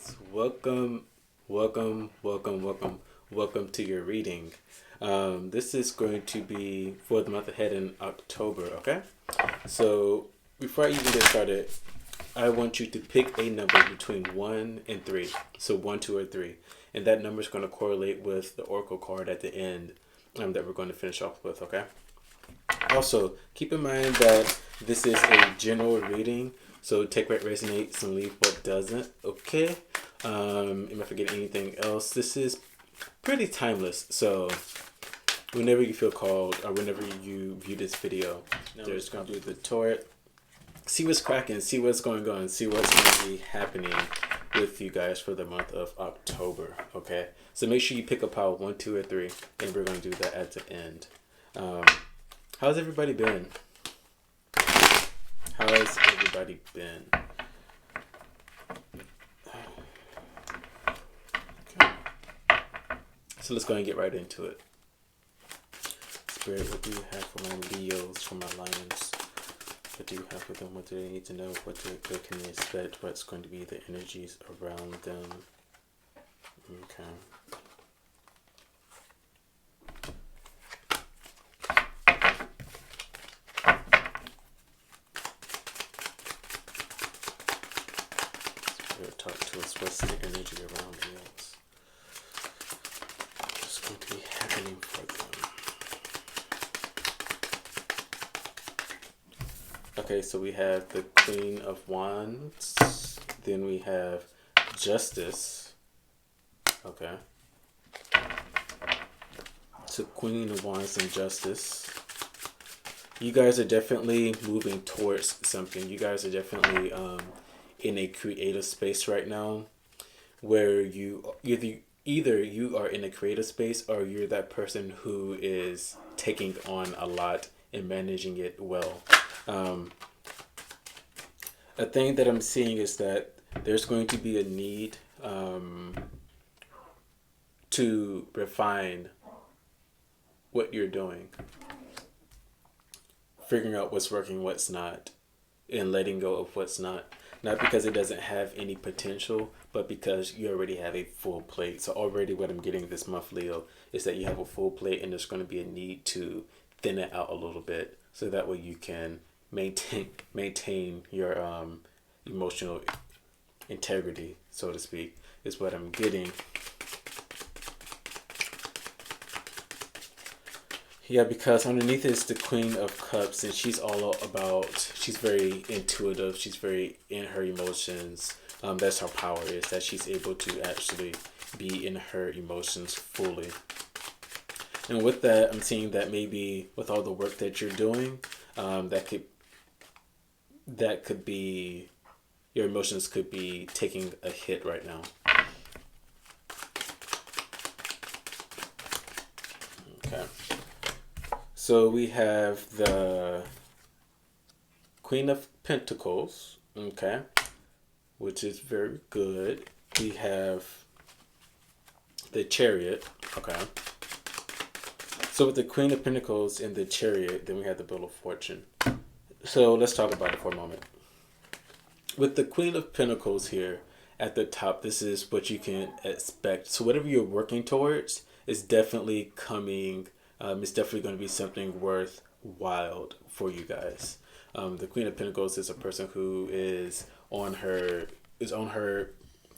Pentacles. Welcome to your reading. This is going to be for the month ahead in October, okay? So, before I even get started, I want you to pick a number between 1 and 3. So 1, 2, or 3. And that number is going to correlate with the Oracle card at the end that we're going to finish off with, okay? Also, keep in mind that this is a general reading. So take what resonates and leave what doesn't, okay? If I forget anything else, this is pretty timeless. So whenever you feel called or whenever you view this video, there's going to do the turret. See what's cracking, see what's going on, see what's going to be happening with you guys for the month of October, okay? So make sure you pick a pile 1, 2, or 3, and we're going to do that at the end. How's everybody been? How's everybody been? Okay. So let's go and get right into it. Spirit, what do you have for my Leos, for my Lions? What do you have for them? What do they need to know? What can they expect? What's going to be the energies around them? Okay. Talk to us. What's the energy around Leos? What's going to be happening for them? Okay, so we have the Queen of Wands. Then we have Justice. Okay. So Queen of Wands and Justice. You guys are definitely moving towards something. You guys are definitely in a creative space right now, where you either you are in a creative space or you're that person who is taking on a lot and managing it well. A thing that I'm seeing is that there's going to be a need to refine what you're doing, figuring out what's working, what's not, and letting go of what's not. Not because it doesn't have any potential, but because you already have a full plate. So already what I'm getting this month, Leo, is that you have a full plate and there's going to be a need to thin it out a little bit. So that way you can maintain your emotional integrity, so to speak, is what I'm getting. Yeah, because underneath is the Queen of Cups, and she's all about, she's very intuitive, she's very in her emotions. That's her power, is that she's able to actually be in her emotions fully. And with that, I'm seeing that maybe with all the work that you're doing, that could be, your emotions could be taking a hit right now. Okay. So we have the Queen of Pentacles, okay, which is very good. We have the Chariot, okay. So with the Queen of Pentacles and the Chariot, then we have the Wheel of Fortune. So let's talk about it for a moment. With the Queen of Pentacles here at the top, this is what you can expect. So whatever you're working towards is definitely coming. It's definitely going to be something worthwhile for you guys. The Queen of Pentacles is a person who is on her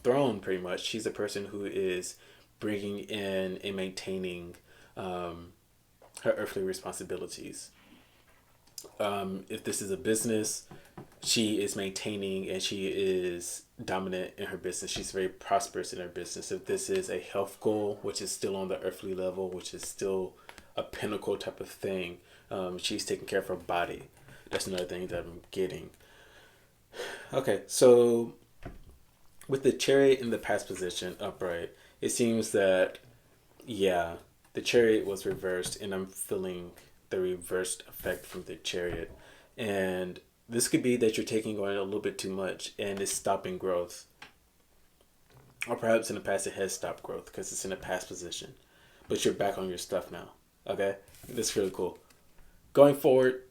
throne, pretty much. She's a person who is bringing in and maintaining her earthly responsibilities. If this is a business, she is maintaining and she is dominant in her business. She's very prosperous in her business. If this is a health goal, which is still on the earthly level, which is still a pinnacle type of thing, she's taking care of her body. That's another thing that I'm getting. Okay, so with the Chariot in the past position upright, it seems that, yeah, the Chariot was reversed, and I'm feeling the reversed effect from the Chariot. And this could be that you're taking on a little bit too much and it's stopping growth. Or perhaps in the past it has stopped growth because it's in a past position. But you're back on your stuff now. Okay? That's really cool. Going forward,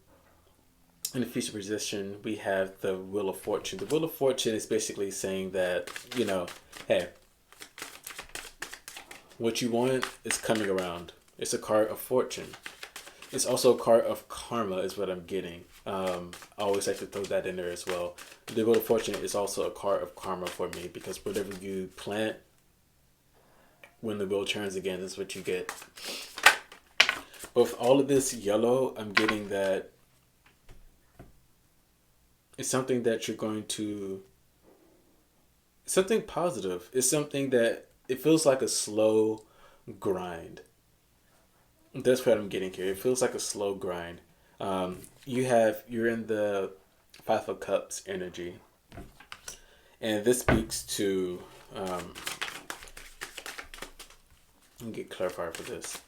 in the future position, we have the Wheel of Fortune. The Wheel of Fortune is basically saying that, hey, what you want is coming around. It's a card of fortune. It's also a card of karma is what I'm getting. I always like to throw that in there as well. The Wheel of Fortune is also a card of karma for me because whatever you plant, when the wheel turns again, is what you get. But with all of this yellow, I'm getting that it's something that you're going to... something positive. It's something that it feels like a slow grind. That's what I'm getting here. It feels like a slow grind. You're in the Five of Cups energy, and this speaks to. Let me get clarified for this,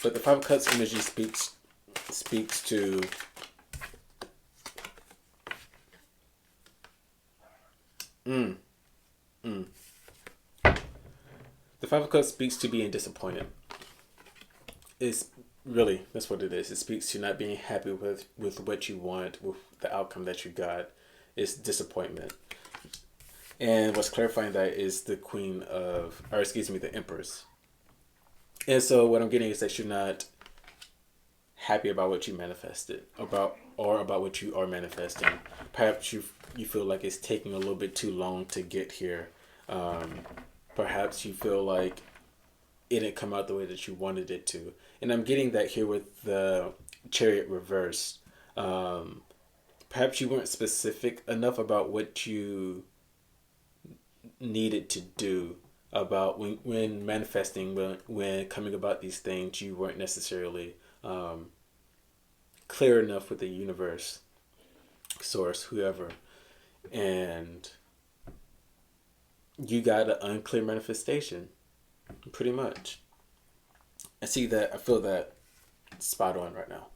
but the Five of Cups energy speaks to. The Five of Cups speaks to being disappointed. It's really, that's what it is. It speaks to not being happy with what you want, with the outcome that you got. It's disappointment. And what's clarifying that is the the Empress. And so what I'm getting is that you're not happy about what you manifested, about what you are manifesting. Perhaps you feel like it's taking a little bit too long to get here. Perhaps you feel like it didn't come out the way that you wanted it to. And I'm getting that here with the Chariot reverse. Perhaps you weren't specific enough about what you needed to do about when manifesting, when coming about these things, you weren't necessarily clear enough with the universe, source, whoever. And you got an unclear manifestation. Pretty much. I see that. I feel that spot on right now.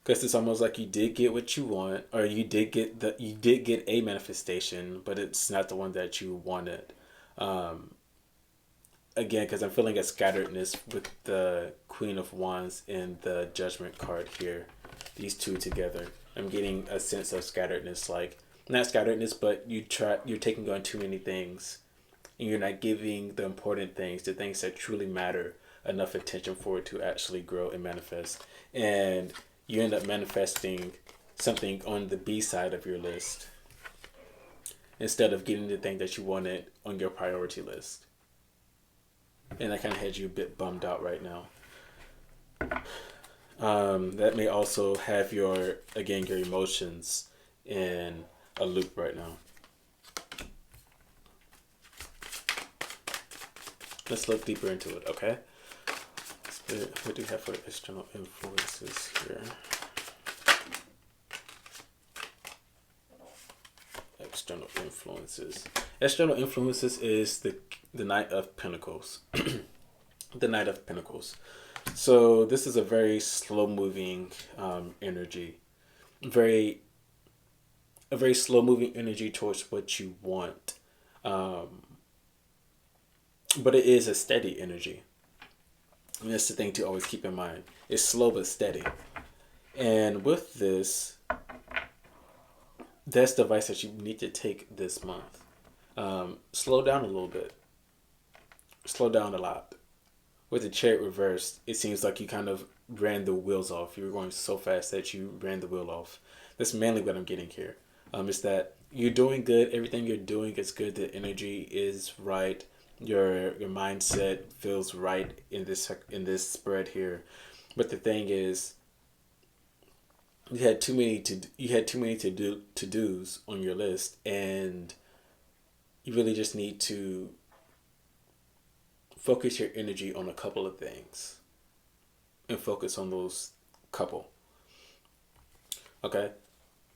Because it's almost like you did get what you want, or you did get a manifestation, but it's not the one that you wanted. Again, because I'm feeling a scatteredness with the Queen of Wands and the Judgment card here. These two together, I'm getting a sense of scatteredness, like not scatteredness, but you're taking on too many things, and you're not giving the important things, the things that truly matter, enough attention for it to actually grow and manifest. And you end up manifesting something on the B side of your list instead of getting the thing that you wanted on your priority list. And that kind of had you a bit bummed out right now. That may also have your emotions in a loop right now. Let's look deeper into it, okay? What do you have for external influences here? External influences. External influences is the Knight of Pentacles. The Knight of Pentacles. So this is a very slow-moving energy. A very slow-moving energy towards what you want. But it is a steady energy. And that's the thing to always keep in mind. It's slow but steady. And with this, that's the advice that you need to take this month. Slow down a little bit. Slow down a lot. With the Chariot reversed, it seems like you kind of ran the wheels off. You were going so fast that you ran the wheel off. That's mainly what I'm getting here. Is that you're doing good. Everything you're doing is good. The energy is right. Your mindset feels right in this spread here. But the thing is, you had too many to-dos on your list, and you really just need to focus your energy on a couple of things and focus on those couple. Okay?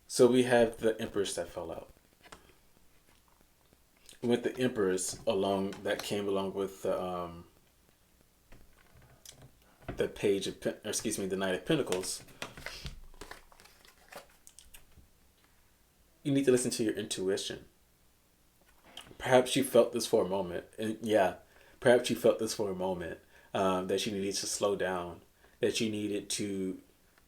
So we have the Empress that fell out. With the Empress came along with the the Knight of Pentacles. You need to listen to your intuition. Perhaps you felt this for a moment, and perhaps you felt this for a moment, that you needed to slow down, that you needed to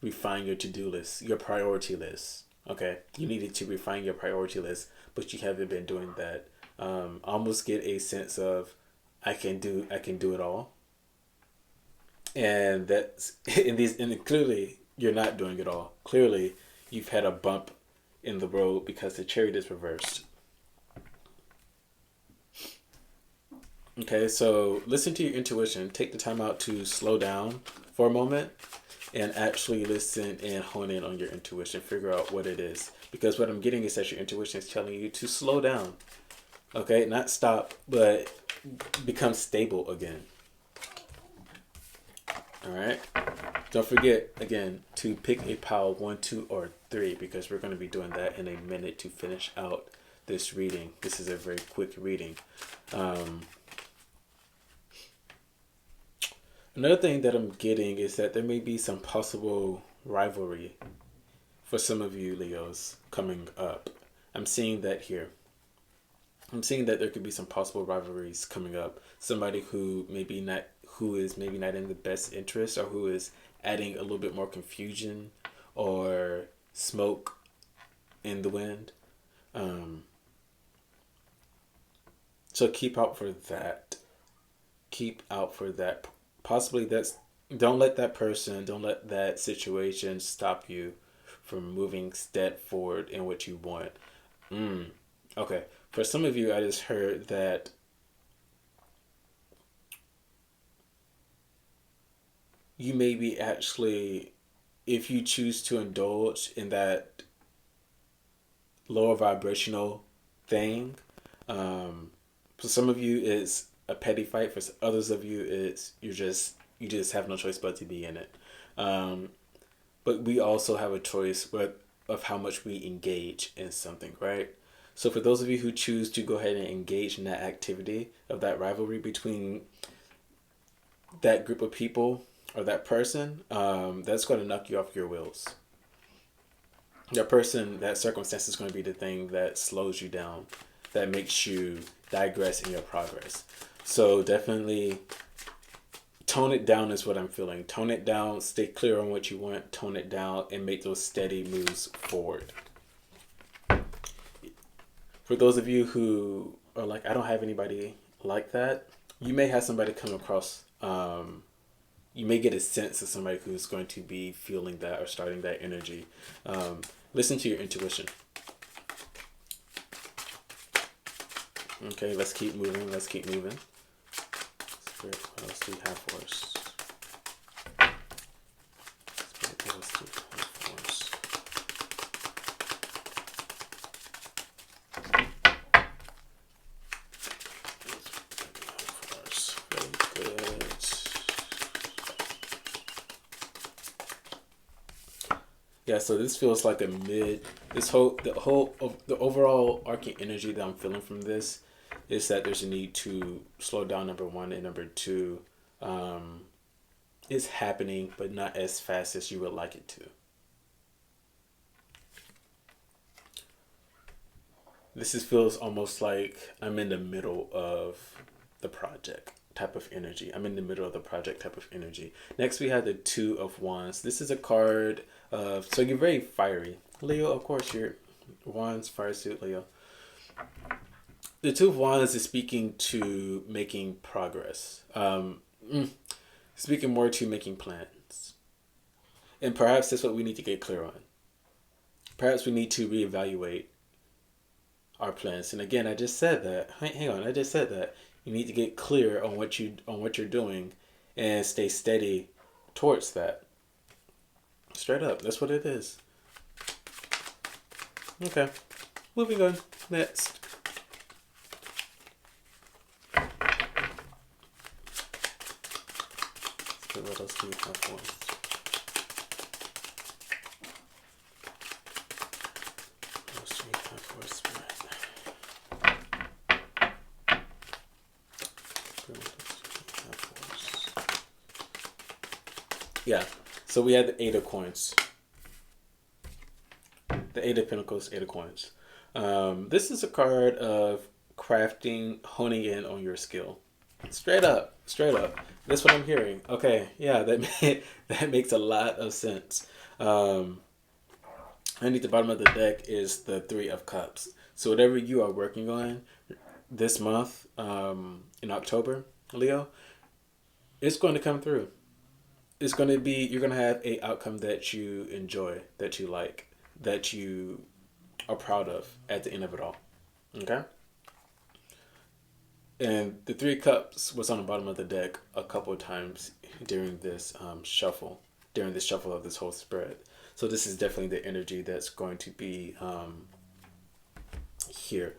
refine your to-do list, your priority list. Okay, you needed to refine your priority list, but you haven't been doing that. Almost get a sense of I can do it all, and that's in these. And clearly, you're not doing it all. Clearly, you've had a bump in the road because the chariot is reversed. Okay, so listen to your intuition. Take the time out to slow down for a moment and actually listen and hone in on your intuition. Figure out what it is. Because what I'm getting is that your intuition is telling you to slow down. Okay, not stop, but become stable again. All right. Don't forget, again, to pick a pile 1, 2, or 3 because we're going to be doing that in a minute to finish out this reading. This is a very quick reading. Another thing that I'm getting is that there may be some possible rivalry for some of you Leos coming up. I'm seeing that here. I'm seeing that there could be some possible rivalries coming up. Somebody who is maybe not in the best interest, or who is adding a little bit more confusion or smoke in the wind. So keep out for that. Keep out for that. Possibly don't let that situation stop you from moving step forward in what you want. Okay. For some of you, I just heard that you may be actually, if you choose to indulge in that lower vibrational thing, for some of you it's a petty fight. For others of you, it's you just have no choice but to be in it. But we also have a choice of how much we engage in something, right? So for those of you who choose to go ahead and engage in that activity of that rivalry between that group of people or that person, that's going to knock you off your wheels. That circumstance is going to be the thing that slows you down, that makes you digress in your progress. So definitely tone it down is what I'm feeling. Tone it down, stay clear on what you want, tone it down, and make those steady moves forward. For those of you who are like, I don't have anybody like that, you may have somebody come across, you may get a sense of somebody who's going to be feeling that or starting that energy. Listen to your intuition. Okay, let's keep moving. Spirit, what else do we have for us? Spirit, what else do we have for us? Very good. Yeah, so this feels like the overall arcing energy that I'm feeling from this is that there's a need to slow down, number one, and number two, it's happening, but not as fast as you would like it to. Feels almost like I'm in the middle of the project type of energy. Next, we have the Two of Wands. This is a card of, so you're very fiery. Leo, of course, you're Wands, fire suit, Leo. The Two of Wands is speaking to making progress. Speaking more to making plans. And perhaps that's what we need to get clear on. Perhaps we need to reevaluate our plans. And again, I just said that. Hang on, I just said that. You need to get clear on what you're doing and stay steady towards that. Straight up, that's what it is. Okay, moving on. Next. What else do we have for us? What else do we have for us, Spirit? Yeah, so we had the Eight of Coins. The Eight of Pentacles, Eight of Coins. This is a card of crafting, honing in on your skill. Straight up. That's what I'm hearing. Okay, yeah, that makes a lot of sense. Underneath the bottom of the deck is the Three of Cups. So whatever you are working on this month, in October, Leo, it's going to come through. It's going to be, you're going to have a outcome that you enjoy, that you like, that you are proud of at the end of it all. Okay? And the Three of Cups was on the bottom of the deck a couple of times during this shuffle, during the shuffle of this whole spread. So this is definitely the energy that's going to be here.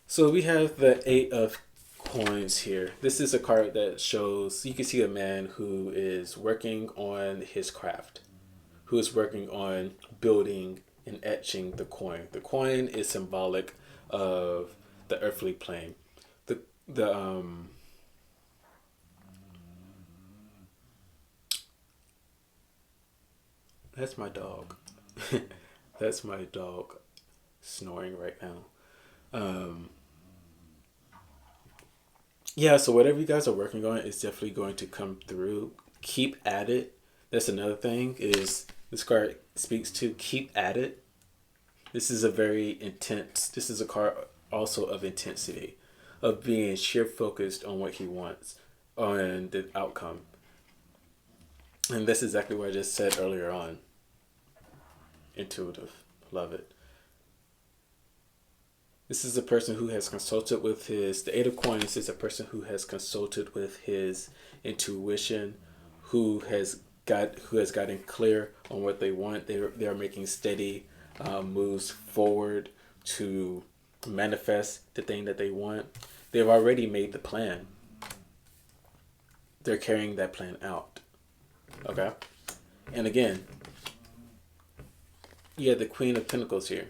So we have the Eight of Coins here. This is a card that shows, you can see a man who is working on his craft, who is working on building and etching the coin. The coin is symbolic of the earthly plane. The That's my dog. That's my dog snoring right now. Yeah, so whatever you guys are working on is definitely going to come through. Keep at it. That's another thing, is this card speaks to keep at it. This is a very intense, this is a card also of intensity, of being sheer focused on what he wants, on the outcome. And that's exactly what I just said earlier on. Intuitive. Love it. This is a person who has consulted with the Eight of Coins is a person who has consulted with his intuition, who has gotten clear on what they want. They are making steady moves forward to manifest the thing that they want. They've already made the plan. They're carrying that plan out. Okay? And again, you have the Queen of Pentacles here.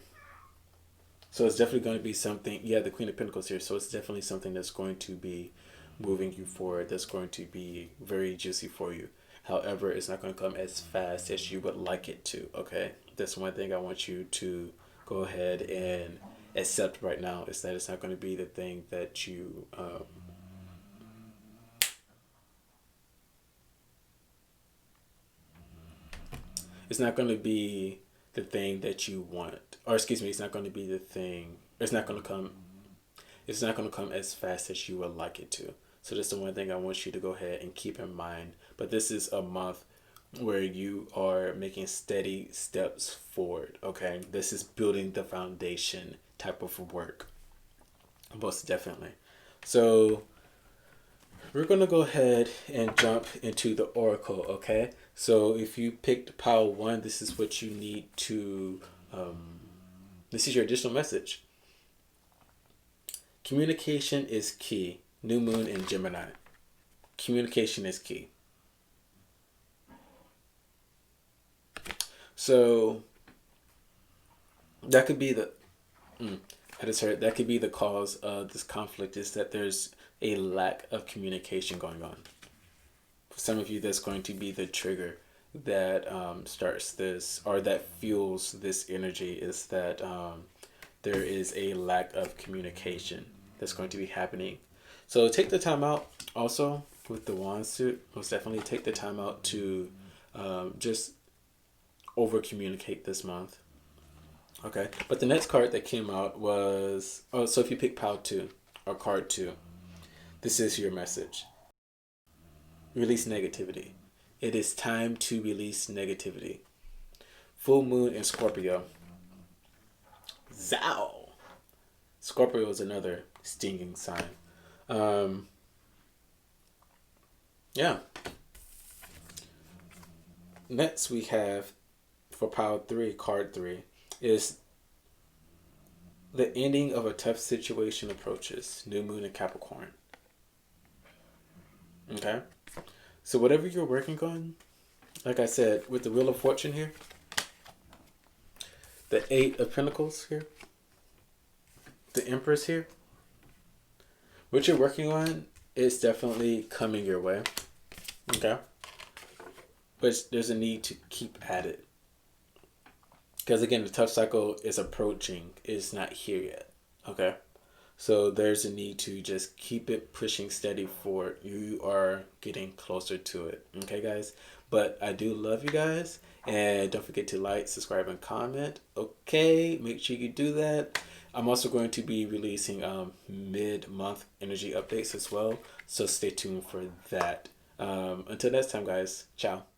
So it's definitely going to be something, yeah, the Queen of Pentacles here. So it's definitely something that's going to be moving you forward, that's going to be very juicy for you. However, it's not going to come as fast as you would like it to, okay? That's one thing I want you to go ahead and accept right now, is that it's not going to be the thing that you... it's not going to be the thing that you want, or excuse me, it's not going to be the thing, it's not going to come as fast as you would like it to. So that's the one thing I want you to go ahead and keep in mind. But this is a month where you are making steady steps forward, okay? This is building the foundation type of work, most definitely. So we're going to go ahead and jump into the oracle, okay? So if you picked pile 1, this is what you need to, this is your additional message. Communication is key. New moon in Gemini. Communication is key. So that could be the, that could be the cause of this conflict, is that there's a lack of communication going on. For some of you, that's going to be the trigger that starts this, or that fuels this energy, is that there is a lack of communication that's going to be happening. So take the time out also with the wand suit. Most definitely take the time out to just over communicate this month. Okay, but the next card that came out was, so if you pick pile 2 or card 2, this is your message. Release negativity. It is time to release negativity. Full moon in Scorpio. Zow! Scorpio is another stinging sign. Yeah. Next we have, for pile 3, card 3, is the ending of a tough situation approaches. New moon in Capricorn. Okay? So whatever you're working on, like I said, with the Wheel of Fortune here, the 8 of Pentacles here, the Empress here, what you're working on is definitely coming your way. Okay? But there's a need to keep at it. Because again, the tough cycle is approaching. It's not here yet. Okay? So there's a need to just keep it pushing steady forward. You are getting closer to it. Okay, guys? But I do love you guys. And don't forget to like, subscribe, and comment. Okay, make sure you do that. I'm also going to be releasing mid-month energy updates as well. So stay tuned for that. Until next time, guys. Ciao.